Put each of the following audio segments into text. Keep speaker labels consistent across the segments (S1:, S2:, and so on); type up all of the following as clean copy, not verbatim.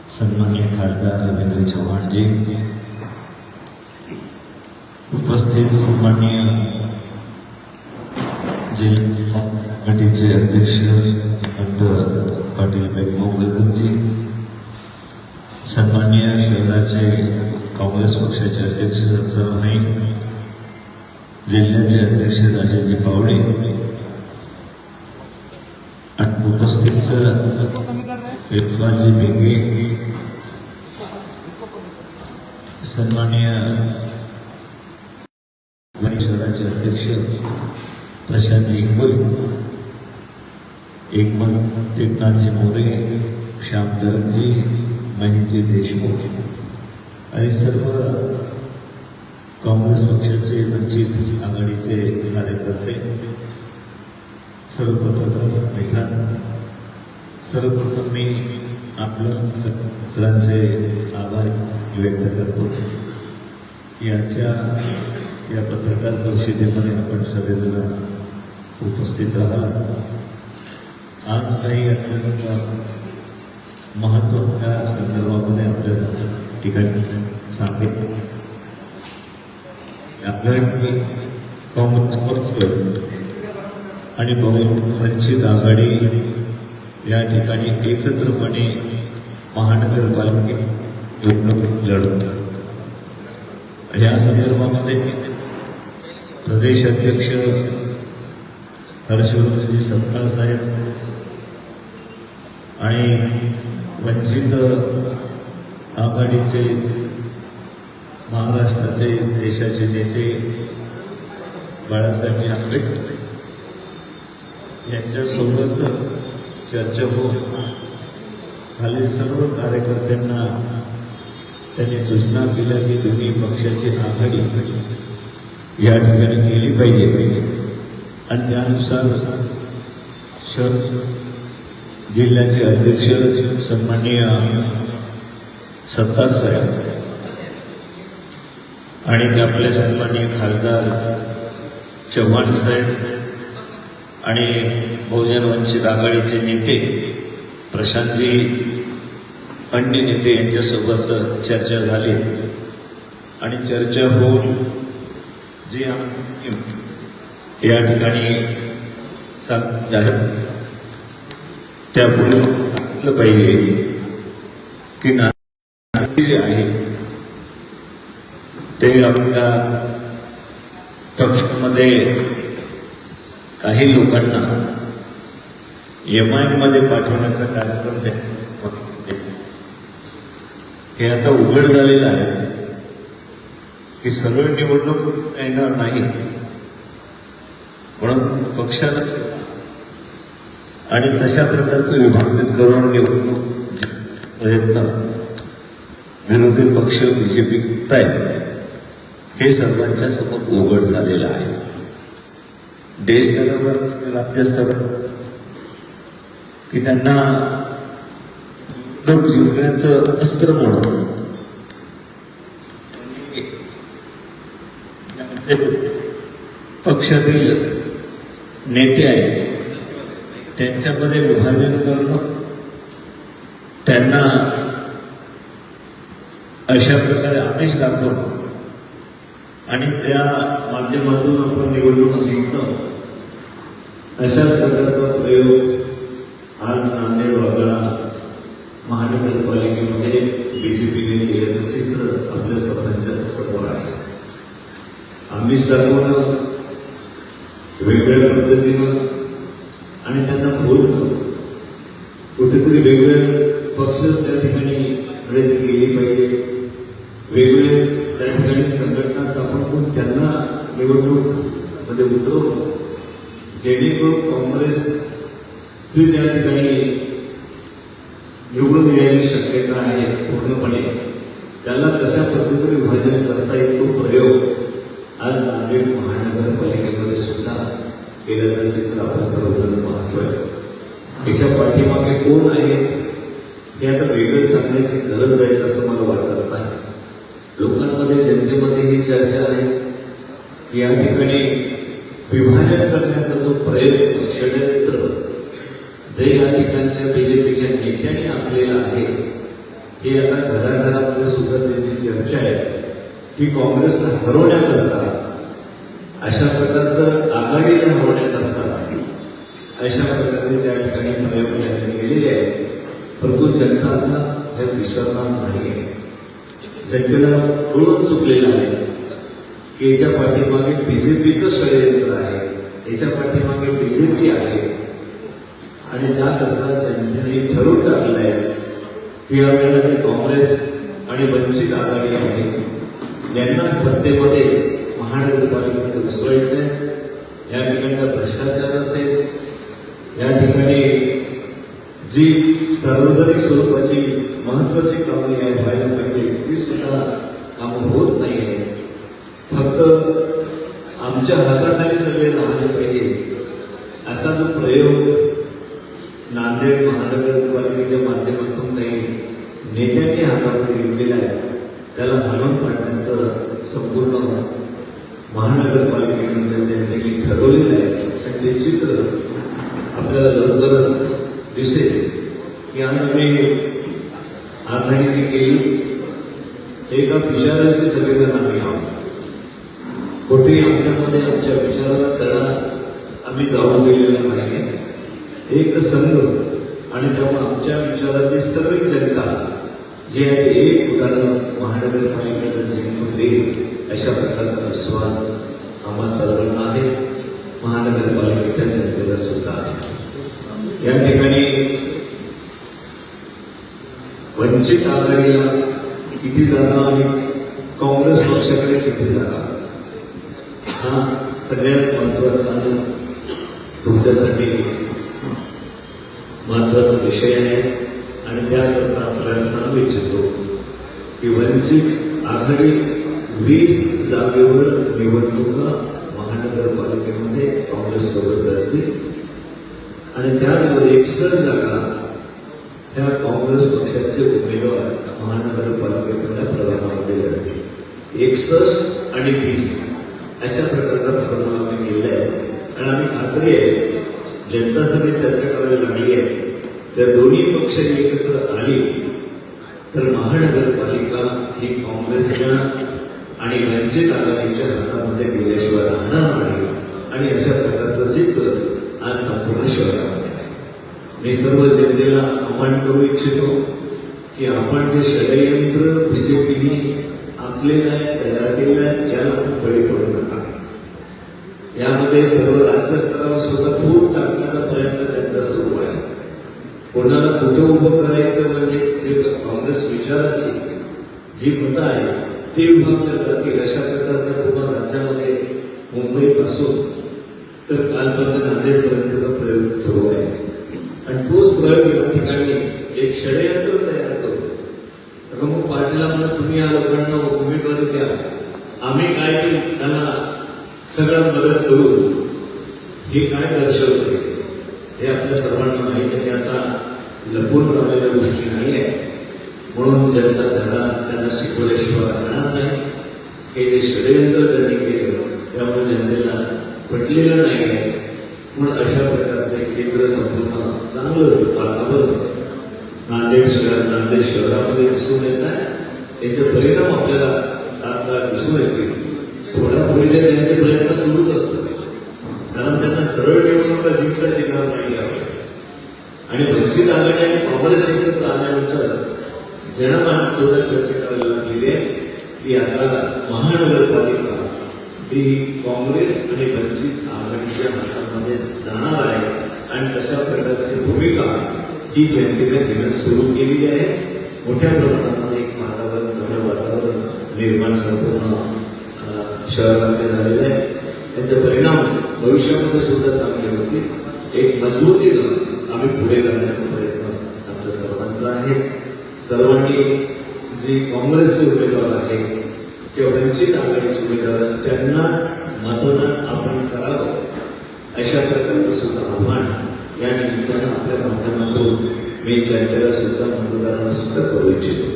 S1: सन्माननीय खासदार रवींद्र चव्हाण जी, उपस्थित सन्माननीय जिल्हा कमिटीचे अध्यक्ष पाटील बेगमोगलकर जी, सन्माननीय शहराचे काँग्रेस पक्षाचे अध्यक्ष सत्तर भाई, जिल्ह्याचे अध्यक्ष राजेजी पावडे आणि उपस्थित इरफानजी भिंगे, सन्माननीय शहराचे अध्यक्ष प्रशांत एकनाथजी मोरे, श्याम दरजी, महेशजी देशमुख आणि सर्व काँग्रेस पक्षाचे वंचित आघाडीचे कार्यकर्ते, सर्व पत्रकार मित्रांनो, सर्वप्रथम मी आपल्या मित्रांचे आभार व्यक्त करतो. या पत्रकार परिषदेमध्ये आपण सगळेजण उपस्थित राहा. आज काही अत्यंत महत्त्वाच्या संदर्भामध्ये आपल्या ठिकाणी सांगितलं. आपल्याकडे काँग्रेस पक्ष आणि वंचित आघाडी या ठिकाणी एकत्रपणे महानगरपालिकेत निवडणूक लढवतात. या संदर्भामध्ये प्रदेश अध्यक्ष हर्षवर्धनजी सपकाळ साहेब आणि वंचित आघाडीचे महाराष्ट्राचे देशाचे नेते बाळासाहेब आंबेडकर यांच्यासोबत चर्चा होऊन खालील सर्व कार्यकर्त्यांना त्यांनी सूचना दिल्या की दोन्ही पक्षाची आघाडी या ठिकाणी केली पाहिजे आणि त्यानुसार जिल्ह्याचे अध्यक्ष सन्माननीय सत्तार साहेब आणि आपले सन्माननीय खासदार चव्हाण साहेब आणि बहुजन वंचित आघाडीचे नेते प्रशांतजी, अन्य नेते यांच्यासोबत चर्चा झाली आणि चर्चा होऊन जे या ठिकाणी सांगत आहे त्यापूर्वी म्हटलं पाहिजे की नाते जे आहे ते आपल्या पक्षामध्ये काही लोकांना MIM मध्ये पाठवण्याचा कार्यक्रम हे आता उघड झालेलं आहे की सरळ निवडणूक येणार नाही म्हणून पक्षाला आणि तशा प्रकारचं विभाजन करून निवडणूक प्रयत्न विरोधी पक्ष BJP करतायत हे सर्वांच्या समोर उघड झालेलं आहे. देश स्तरावर राज्य स्तरावर की त्यांना लोक जिंकण्याचं अस्त्र म्हणून पक्षातील नेते आहेत त्यांच्यामध्ये विभाजन करणं, त्यांना अशा प्रकारे आमिष दाखवणं आणि त्या माध्यमातून आपण निवडणूक जिंकणं अशाच प्रकारचा प्रयोग आज नांदेड वगळा महानगरपालिकेमध्ये BJPने केल्याचं चित्र आपल्या सर्वांच्या समोर आहे. आमिष दाखवणं वेगवेगळ्या पद्धतीनं आणि त्यांना बोलणं कुठेतरी वेगवेगळे पक्षच त्या ठिकाणी प्रयत्न केले पाहिजे, वेगवेगळे त्या ठिकाणी संघटना स्थापन करून त्यांना निवडणूक मध्ये उतरवणं जेणेकरून काँग्रेस जी त्या ठिकाणी निवडून येण्याची शक्यता आहे पूर्णपणे त्याला कशा पद्धतीने विभाजन करता येईल तो प्रयोग आज नांदेड महानगरपालिकेमध्ये सुद्धा केल्याचं चित्र आपल्या सर्वजण पाहतोय. याच्या पाठीमागे कोण आहे हे आता वेगळं सांगण्याची गरज आहे असं मला वाटत नाही. लोकांमध्ये जनतेमध्ये ही चर्चा आहे की या ठिकाणी विभाजन करण्याचा जो प्रयत्न षडयंत्र जे या ठिकाणच्या BJPच्या नेत्यांनी आखलेला आहे ही आता घराघरामध्ये सुद्धा त्याची चर्चा आहे की काँग्रेसला हरवण्याकरता, अशा प्रकारचं आघाडीला हरवण्याकरता अशा प्रकारे त्या ठिकाणी प्रयोग केलेले आहे. परंतु जनता आता हे विसरणार नाही आहे. जनतेला कळून चुकलेलं आहे की याच्या पाठीमागे बीजेपीचं षडयंत्र आहे, याच्या पाठीमागे बीजेपी आहे. आणि त्याकरता जनतेने ठरवून टाकलं आहे की यावेळेला जे काँग्रेस आणि वंचित आघाडी आहे यांना सत्तेमध्ये महानगरपालिकेमध्ये घुसवायचं आहे. या ठिकाणचा भ्रष्टाचार असेल, या ठिकाणी जी सार्वजनिक स्वरूपाची महत्वाची कामं व्हायला पाहिजे ती सुद्धा कामं होत नाही आहे. फक्त आमच्या हाताखाली सगळे राहिले पाहिजे असा जो प्रयोग नांदेड महानगरपालिकेच्या माध्यमातून काही नेत्यांनी हातामध्ये घेतलेला आहे, त्याला हाणून पाडण्याचं संपूर्ण महानगरपालिकेमध्ये जनतेने ठरवलेलं आहे. आणि ते चित्र आपल्याला लवकरच दिसेल की आम्ही आघाडी जी केली एका विचारांचे सगळेजण आम्ही आहोत. कुठेही आमच्यामध्ये आमच्या विचाराला तडा आम्ही जाऊ दिलेला नाही. एक संघ आणि त्यामुळे आमच्या विचाराची सगळी जनता जी आहे एक उदाहरण महानगरपालिकेला जिंकून देईल अशा प्रकारचा विश्वास आम्हा सर्वांना आहे, महानगरपालिकेच्या जनतेला सुद्धा आहे. या ठिकाणी वंचित आघाडीला किती जागा आणि काँग्रेस पक्षाकडे किती जागा, हा सगळ्यात महत्वाचा तुमच्यासाठी महत्वाचा विषय आहे. आणि त्याकरता आपल्याला सांगू इच्छितो की वंचित आघाडी 20 जागेवर निवडणुका महानगरपालिकेमध्ये काँग्रेस सोबत लढतील आणि त्याचबरोबर 61 जागा ह्या काँग्रेस पक्षाचे उमेदवार महानगरपालिकेच्या प्रभागामध्ये लढतील. 61 आणि 20 अशा प्रकारचा ठरवून आम्ही केलेला आहे. आणि आम्ही खात्री आहे जनता सगळी चर्चा करायला लागली आहे, त्या दोन्ही पक्ष एकत्र आली तर महानगरपालिका ही काँग्रेसच्या आणि वंचित आघाडीच्या हातामध्ये गेल्याशिवाय राहणार नाही. आणि अशा प्रकारचं चित्र आज संपूर्ण शहरामध्ये आहे. मी सर्व जनतेला आवाहन करू इच्छितो की आपण जे षडयंत्र बीजेपीने आखलेलं आहे, तयार केलेलं आहे, याला आपण बळी पडू नका. यामध्ये सर्व राज्यस्तरावर सुद्धा फूट टाकण्याचा प्रयत्न त्यांचा सुरू आहे. कोणाला कुठं उभं करायचं म्हणजे जे काँग्रेस विचाराची जी मतं आहे ती विभागल्या जातील अशा प्रकारचा पूर्ण राज्यामध्ये मुंबईपासून तर कालपर्यंत नांदेडपर्यंतचा प्रयोग सुरू आहे. आणि तोच प्रयोग या ठिकाणी एक षडयंत्र तयार करतो. मग पाटीला म्हणा तुम्ही या लोकांना उमेदवारी द्या, आम्ही काय त्यांना सगळं मदत करू, हे काय दर्शवते हे आपल्या सर्वांना माहिती आहे. आता लपून राहिलेल्या गोष्टी नाही आहे. म्हणून जनता त्यांना शिकवल्याशिवाय राहणार नाही. हे जे षडयंत्र त्यांनी केलं त्यामुळे जनतेला पटलेलं नाही आहे. म्हणून अशा प्रकारचं एक केंद्र संपूर्ण चांगलं वातावरण नांदेड शहरामध्ये दिसून येत आहे. याचे परिणाम आपल्याला आता दिसून येतील. थोड्या पुढे त्यांचे प्रयत्न सुरूच असतात, कारण त्यांना सरळ निवडणुका जिंकता शिकणार नाही आहे. आणि वंचित आघाडी आणि काँग्रेस एकत्र आल्यानंतर जनमानस सुद्धा चर्चा करायला लागलेली आहे की आता महानगरपालिका ही काँग्रेस आणि वंचित आघाडीच्या हातामध्ये जाणार आहे. आणि तशा प्रकारची भूमिका ही जनतेने घेणं सुरू केलेली आहे. मोठ्या प्रमाणामध्ये एक वातावरण चांगलं वातावरण निर्माण संपूर्ण शहरामध्ये झालेलं आहे. त्याचे परिणाम भविष्यामध्ये सुद्धा चांगले होतील. एक मजबूतीनं आम्ही पुढे करण्याचा प्रयत्न आमच्या सर्वांचा आहे. सर्वांनी जी काँग्रेसचे उमेदवार आहेत किंवा वंचित आघाडीचे उमेदवार त्यांनाच मतदान आपण करावं अशा प्रकारचं सुद्धा आव्हान या निमित्तानं आपल्या माध्यमातून मी जनतेला सुद्धा मतदारांना सुद्धा करू इच्छितो.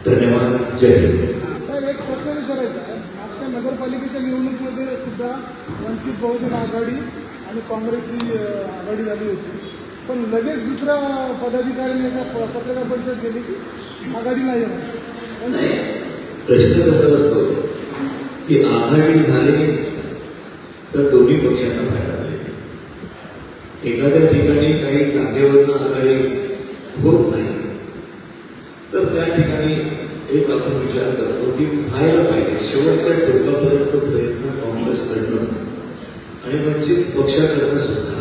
S1: धन्यवाद. जय हिंद.
S2: एक प्रश्न विचारायचा आहे. मागच्या नगरपालिकेच्या निवडणुकीमध्ये सुद्धा वंचित बहुजन आघाडी आणि काँग्रेसची आघाडी झाली होती. पण लगेच दुसऱ्या पदाधिकाऱ्यांनी एका पत्रकार परिषद केली की आघाडी नाही आहे.
S1: प्रश्न कसा असतो की आघाडी झाली तर दोन्ही पक्षांना फायदा मिळतो. एखाद्या ठिकाणी काही जागेवरनं आघाडी होत नाही तर त्या ठिकाणी एक आपण विचार करतो की व्हायला पाहिजे. शेवटच्या टोकापर्यंत प्रयत्न काँग्रेसकडनं आणि वंचित पक्षाकडनं सुद्धा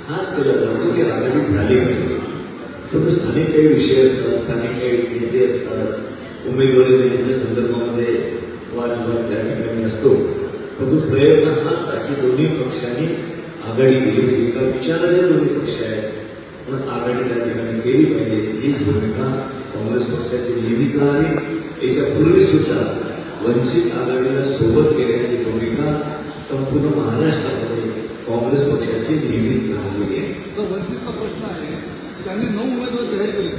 S1: हाच केला जातो की आघाडी झाली पाहिजे. परंतु स्थानिक काही विषय असतात, स्थानिक काही नेते असतात, उमेदवारी देण्याच्या संदर्भामध्ये वादविवाद त्या ठिकाणी असतो. परंतु प्रयत्न हाच आहे की दोन्ही पक्षांनी आघाडी केली पाहिजे. एका विचाराचे दोन्ही पक्ष आहेत पण आघाडी त्या ठिकाणी केली पाहिजे. हीच भूमिका काँग्रेस पक्षाची नेहमीच राहिली. याच्यापूर्वी सुद्धा वंचित आघाडीला सोबत घेण्याची भूमिका संपूर्ण महाराष्ट्रामध्ये काँग्रेस पक्षाची नेहमीच राहिलेली आहे.
S2: जो वंचितचा प्रश्न आहे त्यांनी 9 उमेदवार जाहीर केले.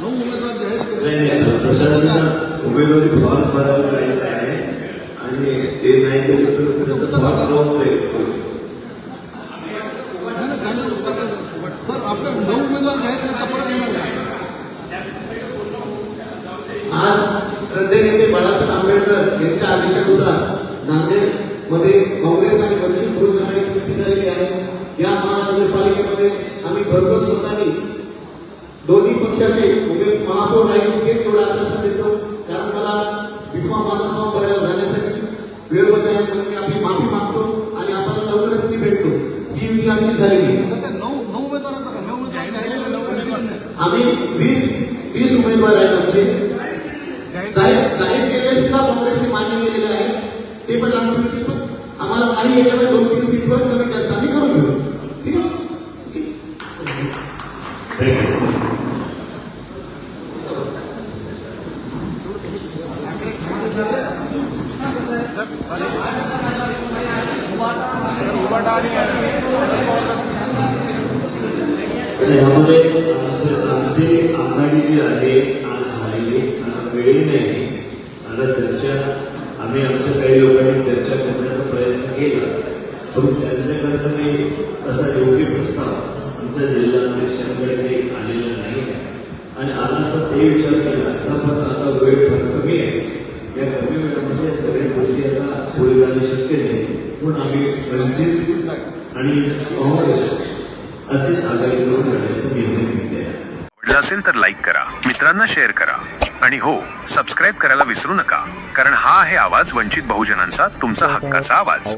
S2: 9 उमेदवार जाहीर केले.
S1: प्रशासनाला उमेदवारी फॉर्म भरावा करायचा आहे आणि ते नाही केलं तर फॉर्म लावतोय.
S2: सर आपल्या 9 उमेदवार जाहीर केले तर परत येणार नाही.
S3: आज श्रद्धेनेते बाळासाहेब आंबेडकर यांच्या आदेशानुसार नांदेडमध्ये काँग्रेस आणि वंचित बहुजन आघाडीची युती झालेली आहे. या महानगरपालिकेमध्ये आम्ही भरघोस मतांनी दोन्ही पक्षाचे महापौर राहील हेच एवढं आश्वासन देतो. कारण मला माझा फॉर्म भरायला जाण्यासाठी वेळ होत आहे म्हणून मी आपली माफी मागतो आणि आपल्याला लवकरच मी भेटतो. ही युती आमची झालेली आहे. आम्ही 20 उमेदवार आहेत आमचे. जाहीर केले सुद्धा काँग्रेसने मान्य केलेले आहे. ते पण आम्ही पण आम्हाला काही याच्यामध्ये 2-3 सीटवर कमी जास्त आम्ही करून घेऊ. ठीक आहे.
S1: यामध्ये आमची आघाडी जी आहे आज झालेली आता वेळी नाही. आता चर्चा आम्ही आमच्या काही लोकांनी चर्चा करण्याचा प्रयत्न केला पण त्यांच्याकडनं काही असा योग्य प्रस्ताव आमच्या जिल्हाध्यक्षांकडे काही आलेला नाही आणि आला असता ते विचार केला असता. पण आता वेळ फार कमी आहे. या कमी वेळामध्ये सगळ्या गोष्टी आता पुढे जाणं शक्य नाही म्हणून आम्ही वंचित आणि काँग्रेस असेच आघाडी करून लढायचा निर्णय घेतलेला आहे.
S4: आवडलं असेल तर लाईक करा, मित्रांना शेअर करा आणि हो, सबस्क्राईब करायला विसरू नका, कारण हा आहे आवाज वंचित बहुजनांचा, तुमचा हक्काचा आवाज.